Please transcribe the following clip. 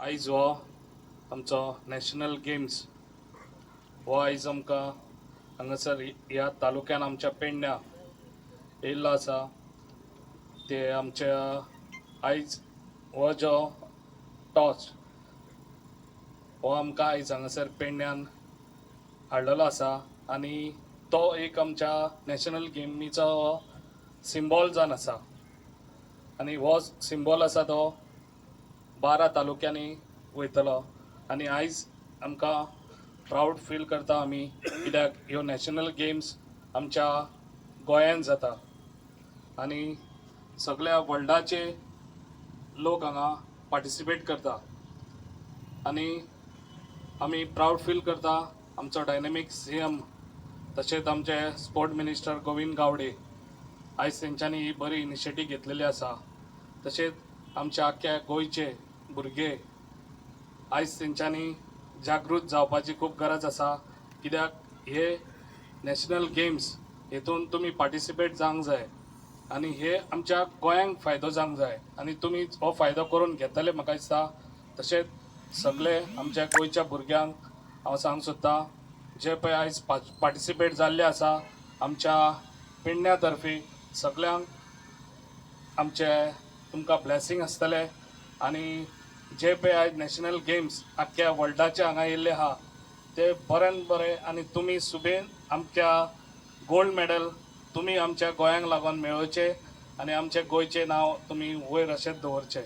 आयज हो आमचो नॅशनल गेम्स हो आयज आमकां हांगासर ह्या तालुक्यान आमच्या पेडण्या येयल्लो आसा। ते आमच्या आयज हो जो टॉस हो आमकां आयज हांगासर पेडण्यान हाडलेलो आसा आनी तो एक आमच्या नॅशनल गेमीचो सिम्बॉल जावन आसा आनी हो सिम्बॉल आसा तो 12 तालुक्यांनी वयतलो आनी आयज आमकां प्राऊड फील करता आमी कित्याक ह्यो नॅशनल गेम्स आमच्या गोंयांत जाता आनी सगळ्या वर्ल्डाचे लोक हांगा पार्टिसिपेट करता आनी आमी प्राऊड फील करता आमचो डायनेमीक CM तशेंच आमचे स्पोर्ट मिनिस्टर गोविंद गावडे आयज तेंच्यांनी ही बरी इनिशिएटीव घेतलेली आसा। तशेंच आमच्या आख्या गोंयचे भुरगे आयज तेंच्यांनी जागृत जावपाची खूब गरज आसा कित्याक हे नॅशनल गेम्स हेतून तुमी पार्टिसिपेट जावंक जाय आनी हे आमच्या गोंयांक फायदो जावंक जाय आनी तुमी हो फायदो करून घेतले म्हाका दिसता। तशेंच सगळे आमच्या गोंयच्या भुरग्यांक हांव सांगूंक सोदतां जे पळय आयज पार्टिसिपेट जाल्ले आसा आमच्या पेडण्या तर्फे सगळ्यांक आमचे तुमकां ब्लेसिंग आसतले आनी जे पळय आयज नॅशनल गेम्स आख्ख्या वर्ल्डाचे हांगा येयल्ले आहा ते बऱ्यान बरे आनी तुमी सुबेन आमच्या गोल्ड मेडल तुमी आमच्या गोंयांक लागून मेळोवचे आनी आमचे गोंयचें नांव तुमी वयर अशेंच दवरचें।